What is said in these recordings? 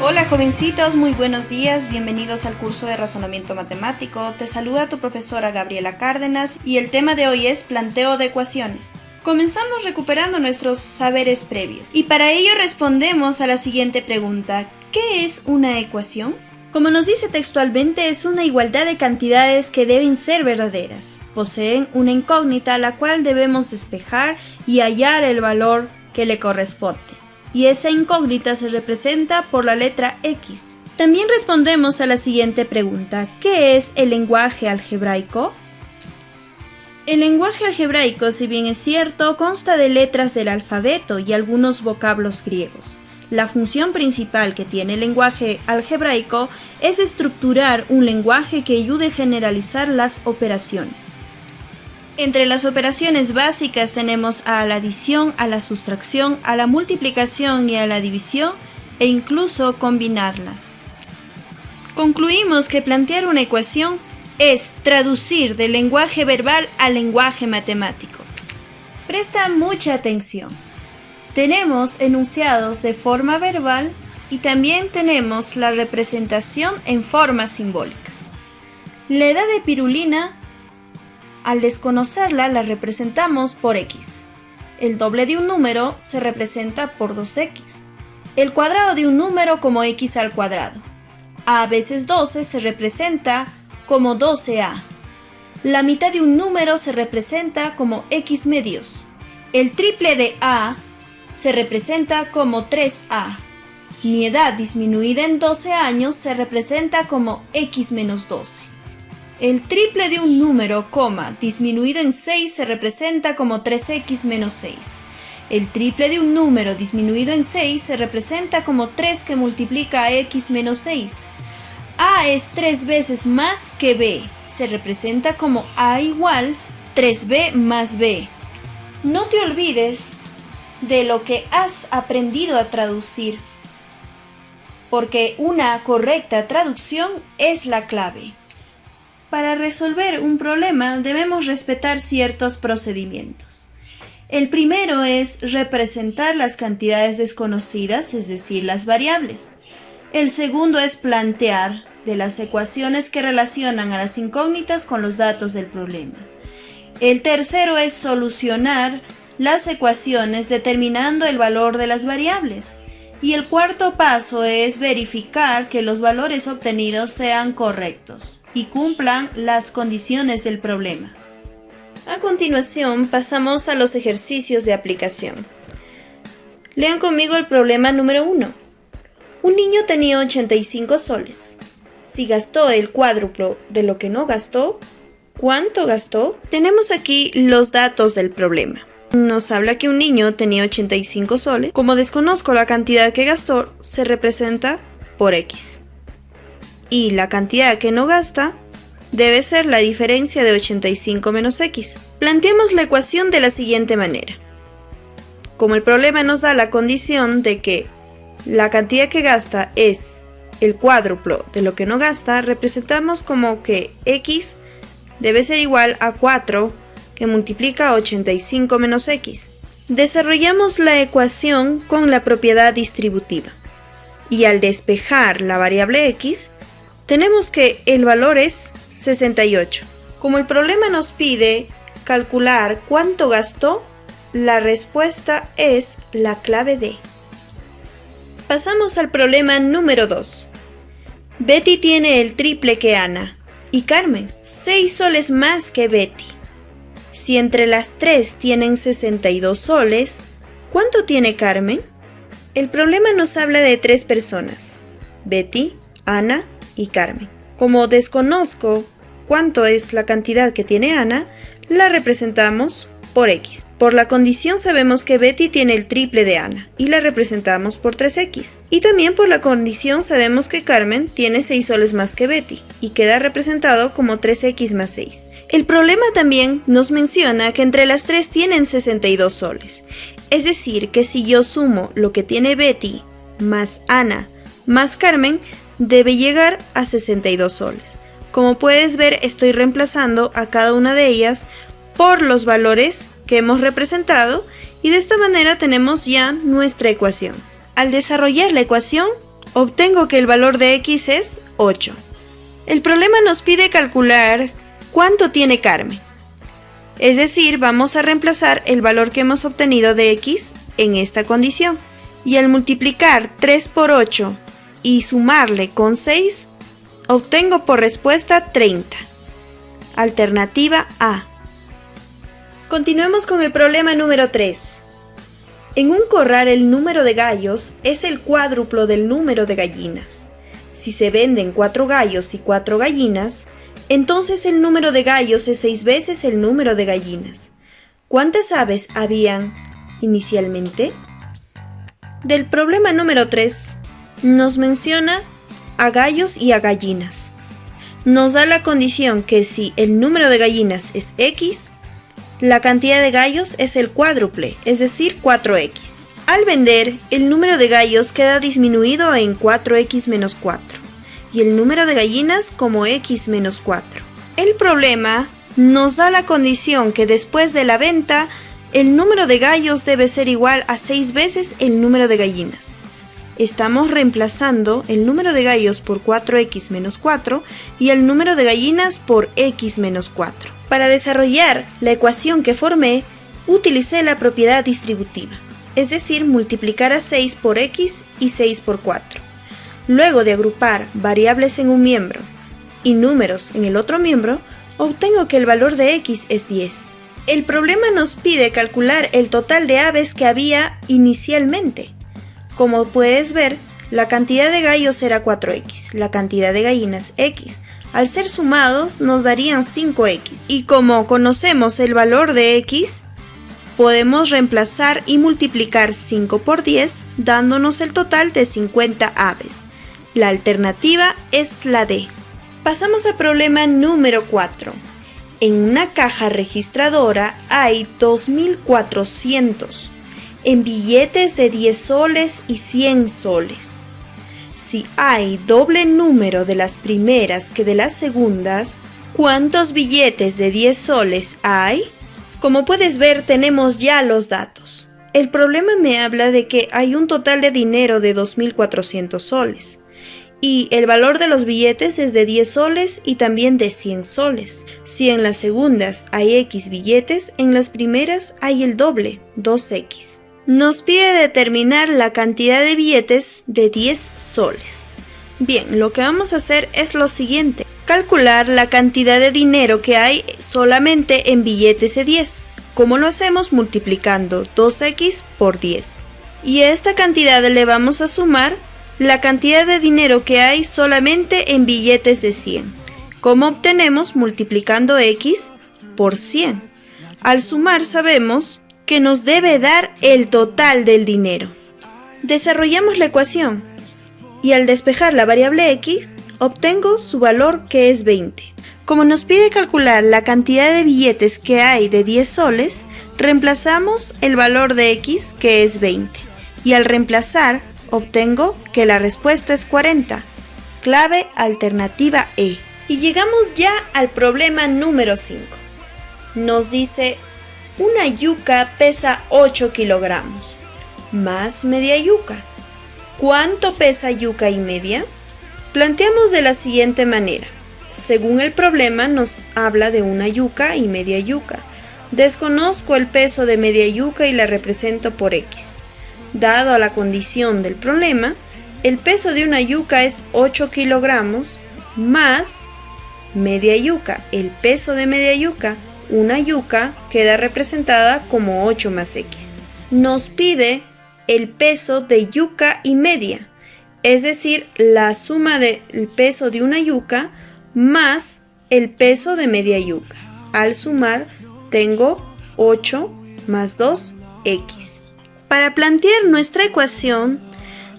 Hola jovencitos, muy buenos días, bienvenidos al curso de razonamiento matemático. Te saluda tu profesora Gabriela Cárdenas y el tema de hoy es planteo de ecuaciones. Comenzamos recuperando nuestros saberes previos y para ello respondemos a la siguiente pregunta: ¿qué es una ecuación? Como nos dice textualmente, es una igualdad de cantidades que deben ser verdaderas. Poseen una incógnita a la cual debemos despejar y hallar el valor que le corresponde. Y esa incógnita se representa por la letra X. También respondemos a la siguiente pregunta: ¿qué es el lenguaje algebraico? El lenguaje algebraico, si bien es cierto, consta de letras del alfabeto y algunos vocablos griegos. La función principal que tiene el lenguaje algebraico es estructurar un lenguaje que ayude a generalizar las operaciones. Entre las operaciones básicas tenemos a la adición, a la sustracción, a la multiplicación y a la división, e incluso combinarlas. Concluimos que plantear una ecuación es traducir del lenguaje verbal al lenguaje matemático. Presta mucha atención. Tenemos enunciados de forma verbal y también tenemos la representación en forma simbólica. La edad de Pirulina, al desconocerla, la representamos por X. El doble de un número se representa por 2X. El cuadrado de un número como X al cuadrado. A veces 12 se representa como 12A. La mitad de un número se representa como X medios. El triple de A se representa como 3A. Mi edad disminuida en 12 años se representa como X menos 12. El triple de un número, disminuido en 6 se representa como 3x menos 6. El triple de un número disminuido en 6 se representa como 3 que multiplica a x menos 6. A es 3 veces más que b. Se representa como a igual 3b más b. No te olvides de lo que has aprendido a traducir, porque una correcta traducción es la clave. Para resolver un problema debemos respetar ciertos procedimientos. El primero es representar las cantidades desconocidas, es decir, las variables. El segundo es plantear de las ecuaciones que relacionan a las incógnitas con los datos del problema. El tercero es solucionar las ecuaciones determinando el valor de las variables. Y el cuarto paso es verificar que los valores obtenidos sean correctos y cumplan las condiciones del problema. A continuación pasamos a los ejercicios de aplicación. Lean conmigo el problema número 1. Un niño tenía 85 soles. Si gastó el cuádruplo de lo que no gastó, ¿cuánto gastó? Tenemos aquí los datos del problema. Nos habla que un niño tenía 85 soles. Como desconozco la cantidad que gastó, se representa por X. Y la cantidad que no gasta debe ser la diferencia de 85 menos X. Planteemos la ecuación de la siguiente manera. Como el problema nos da la condición de que la cantidad que gasta es el cuádruplo de lo que no gasta, representamos como que X debe ser igual a 4 que multiplica 85 menos X. Desarrollamos la ecuación con la propiedad distributiva. Y al despejar la variable X, tenemos que el valor es 68. Como el problema nos pide calcular cuánto gastó, la respuesta es la clave D. Pasamos al problema número 2. Betty tiene el triple que Ana y Carmen, 6 soles más que Betty. Si entre las tres tienen 62 soles, ¿cuánto tiene Carmen? El problema nos habla de 3 personas: Betty, Ana y Carmen. Como desconozco cuánto es la cantidad que tiene Ana, la representamos por X. Por la condición sabemos que Betty tiene el triple de Ana y la representamos por 3X. Y también por la condición sabemos que Carmen tiene 6 soles más que Betty y queda representado como 3X más 6. El problema también nos menciona que entre las tres tienen 62 soles. Es decir, que si yo sumo lo que tiene Betty más Ana más Carmen, debe llegar a 62 soles. Como puedes ver, estoy reemplazando a cada una de ellas por los valores que hemos representado y de esta manera tenemos ya nuestra ecuación. Al desarrollar la ecuación, obtengo que el valor de x es 8. El problema nos pide calcular cuánto tiene Carmen. Es decir, vamos a reemplazar el valor que hemos obtenido de x en esta condición. Y al multiplicar 3 por 8 y sumarle con 6, obtengo por respuesta 30. Alternativa A. Continuemos con el problema número 3. En un corral el número de gallos es el cuádruplo del número de gallinas. Si se venden 4 gallos y 4 gallinas, entonces el número de gallos es 6 veces el número de gallinas. ¿Cuántas aves habían inicialmente? Del problema número 3 nos menciona a gallos y a gallinas. Nos da la condición que si el número de gallinas es x, la cantidad de gallos es el cuádruple, es decir, 4x. Al vender, el número de gallos queda disminuido en 4x menos 4 y el número de gallinas como x menos 4. El problema nos da la condición que después de la venta, el número de gallos debe ser igual a 6 veces el número de gallinas. Estamos reemplazando el número de gallos por 4x menos 4 y el número de gallinas por x menos 4. Para desarrollar la ecuación que formé, utilicé la propiedad distributiva, es decir, multiplicar a 6 por x y 6 por 4. Luego de agrupar variables en un miembro y números en el otro miembro, obtengo que el valor de x es 10. El problema nos pide calcular el total de aves que había inicialmente. Como puedes ver, la cantidad de gallos era 4x, la cantidad de gallinas x. Al ser sumados nos darían 5x. Y como conocemos el valor de x, podemos reemplazar y multiplicar 5 por 10, dándonos el total de 50 aves. La alternativa es la D. Pasamos al problema número 4. En una caja registradora hay 2.400 en billetes de 10 soles y 100 soles. Si hay doble número de las primeras que de las segundas, ¿cuántos billetes de 10 soles hay? Como puedes ver, tenemos ya los datos. El problema me habla de que hay un total de dinero de 2.400 soles. Y el valor de los billetes es de 10 soles y también de 100 soles. Si en las segundas hay X billetes, en las primeras hay el doble, 2X. Nos pide determinar la cantidad de billetes de 10 soles. Bien, lo que vamos a hacer es lo siguiente. Calcular la cantidad de dinero que hay solamente en billetes de 10. ¿Cómo lo hacemos? Multiplicando 2X por 10. Y a esta cantidad le vamos a sumar la cantidad de dinero que hay solamente en billetes de 100. ¿Cómo obtenemos? Multiplicando X por 100. Al sumar sabemos que nos debe dar el total del dinero. Desarrollamos la ecuación y al despejar la variable X, obtengo su valor que es 20. Como nos pide calcular la cantidad de billetes que hay de 10 soles, reemplazamos el valor de X que es 20. Y al reemplazar, obtengo que la respuesta es 40. Clave alternativa E. Y llegamos ya al problema número 5. Nos dice, una yuca pesa 8 kilogramos, más media yuca. ¿Cuánto pesa yuca y media? Planteamos de la siguiente manera. Según el problema nos habla de una yuca y media yuca. Desconozco el peso de media yuca y la represento por X. Dado a la condición del problema, el peso de una yuca es 8 kilogramos más media yuca. El peso de media yuca, una yuca, queda representada como 8 más X. Nos pide el peso de yuca y media, es decir, la suma del peso de una yuca más el peso de media yuca. Al sumar, tengo 8 más 2X. Para plantear nuestra ecuación,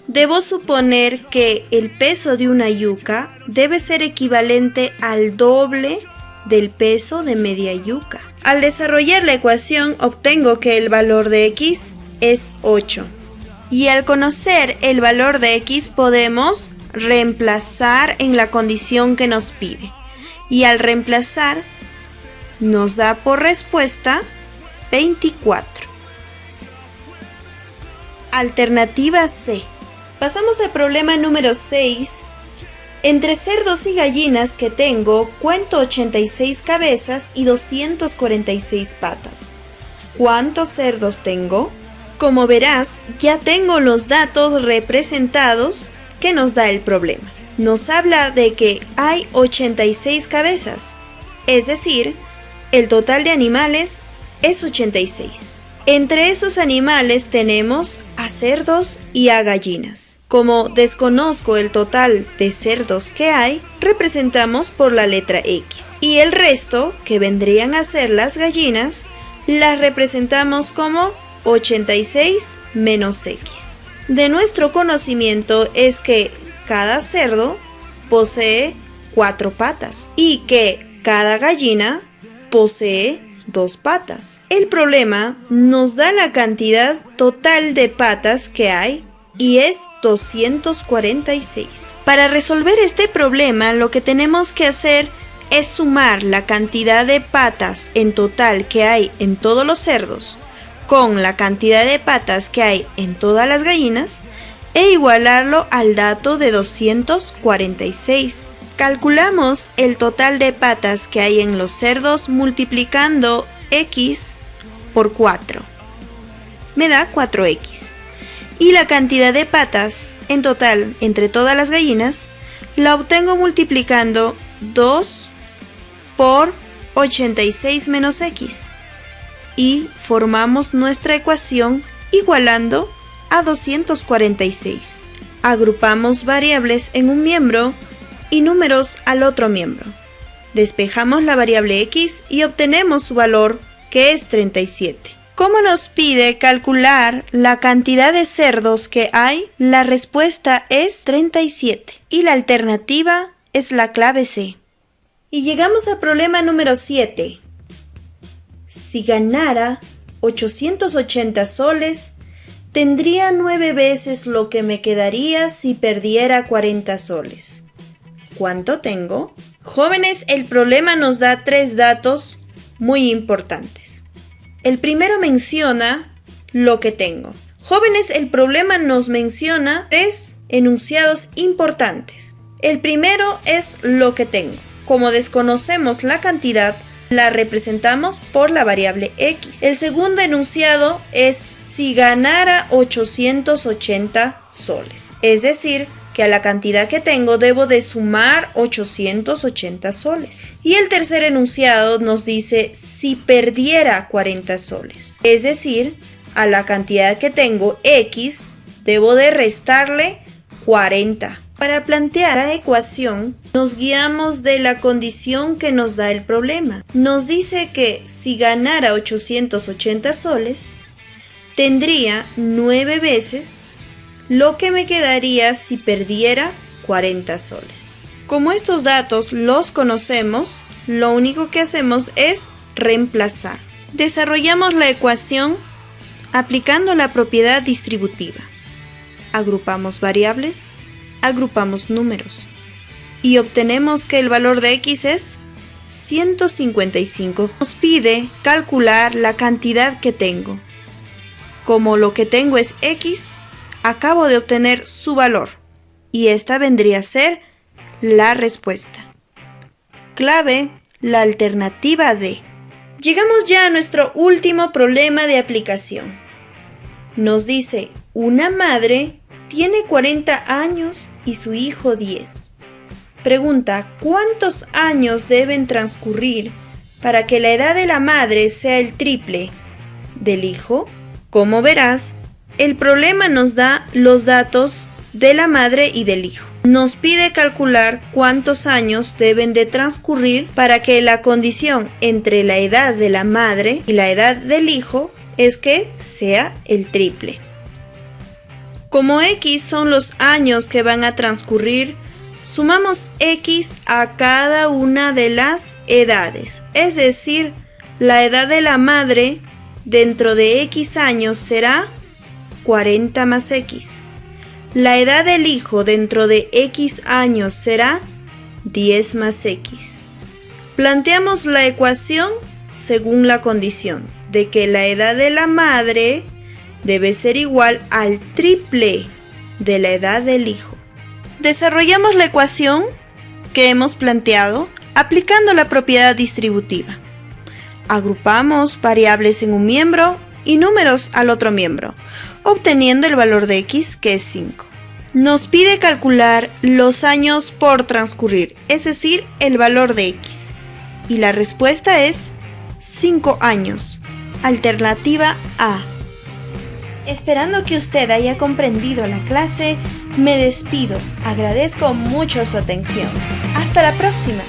debo suponer que el peso de una yuca debe ser equivalente al doble del peso de media yuca. Al desarrollar la ecuación, obtengo que el valor de X es 8. Y al conocer el valor de X, podemos reemplazar en la condición que nos pide. Y al reemplazar, nos da por respuesta 24. Alternativa C. Pasamos al problema número 6. Entre cerdos y gallinas que tengo, cuento 86 cabezas y 246 patas. ¿Cuántos cerdos tengo? Como verás, ya tengo los datos representados que nos da el problema. Nos habla de que hay 86 cabezas, es decir, el total de animales es 86. Entre esos animales tenemos a cerdos y a gallinas. Como desconozco el total de cerdos que hay, representamos por la letra X. Y el resto, que vendrían a ser las gallinas, las representamos como 86 menos X. De nuestro conocimiento es que cada cerdo posee 4 patas y que cada gallina posee 2 patas. El problema nos da la cantidad total de patas que hay y es 246. Para resolver este problema, lo que tenemos que hacer es sumar la cantidad de patas en total que hay en todos los cerdos con la cantidad de patas que hay en todas las gallinas e igualarlo al dato de 246. Calculamos el total de patas que hay en los cerdos multiplicando X por 4. Me da 4X. Y la cantidad de patas en total entre todas las gallinas la obtengo multiplicando 2 por 86 menos X. Y formamos nuestra ecuación igualando a 246. Agrupamos variables en un miembro y números al otro miembro. Despejamos la variable X y obtenemos su valor, que es 37. ¿Cómo nos pide calcular la cantidad de cerdos que hay? La respuesta es 37 y la alternativa es la clave C. Y llegamos al problema número 7. Si ganara 880 soles, tendría 9 veces lo que me quedaría si perdiera 40 soles. ¿Cuánto tengo? Jóvenes, el problema nos da 3 datos muy importantes. El primero menciona lo que tengo. Jóvenes, el problema nos menciona 3 enunciados importantes. El primero es lo que tengo. Como desconocemos la cantidad, la representamos por la variable X. El segundo enunciado es si ganara 880 soles. Es decir, que a la cantidad que tengo debo de sumar 880 soles. Y el tercer enunciado nos dice si perdiera 40 soles. Es decir, a la cantidad que tengo X debo de restarle 40. Para plantear la ecuación nos guiamos de la condición que nos da el problema. Nos dice que si ganara 880 soles, tendría 9 veces lo que me quedaría si perdiera 40 soles. Como estos datos los conocemos, lo único que hacemos es reemplazar. Desarrollamos la ecuación aplicando la propiedad distributiva. Agrupamos variables, agrupamos números y obtenemos que el valor de X es 155. Nos pide calcular la cantidad que tengo. Como lo que tengo es X, acabo de obtener su valor y esta vendría a ser la respuesta. Clave, la alternativa D. Llegamos ya a nuestro último problema de aplicación. Nos dice, una madre tiene 40 años y su hijo 10. Pregunta, ¿cuántos años deben transcurrir para que la edad de la madre sea el triple del hijo? Como verás, el problema nos da los datos de la madre y del hijo. Nos pide calcular cuántos años deben de transcurrir para que la condición entre la edad de la madre y la edad del hijo es que sea el triple. Como X son los años que van a transcurrir, sumamos X a cada una de las edades. Es decir, la edad de la madre dentro de X años será 40 más X. La edad del hijo dentro de X años será 10 más X. Planteamos la ecuación según la condición de que la edad de la madre debe ser igual al triple de la edad del hijo. Desarrollamos la ecuación que hemos planteado aplicando la propiedad distributiva. Agrupamos variables en un miembro y números al otro miembro, obteniendo el valor de x, que es 5. Nos pide calcular los años por transcurrir, es decir, el valor de x. Y la respuesta es 5 años. Alternativa A. Esperando que usted haya comprendido la clase, me despido. Agradezco mucho su atención. Hasta la próxima.